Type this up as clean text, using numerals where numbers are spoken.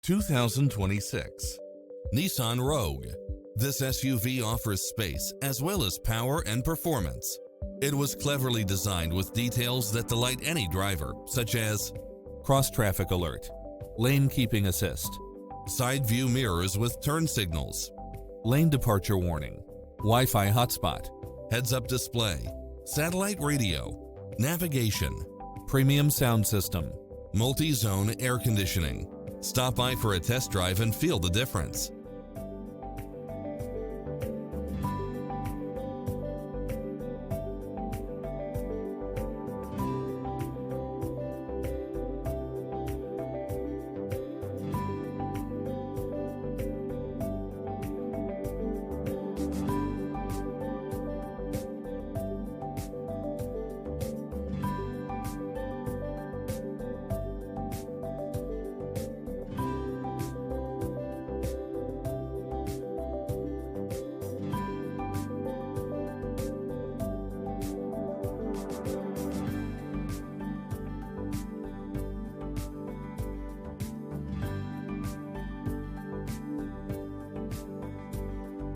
2026 Nissan Rogue. This SUV offers space as well as power and performance. It was cleverly designed with details that delight any driver, such as cross-traffic alert, lane keeping assist, side view mirrors with turn signals, lane departure warning, Wi-Fi hotspot, heads-up display, satellite radio, navigation, premium sound system, multi-zone air conditioning. Stop by for a test drive and feel the difference.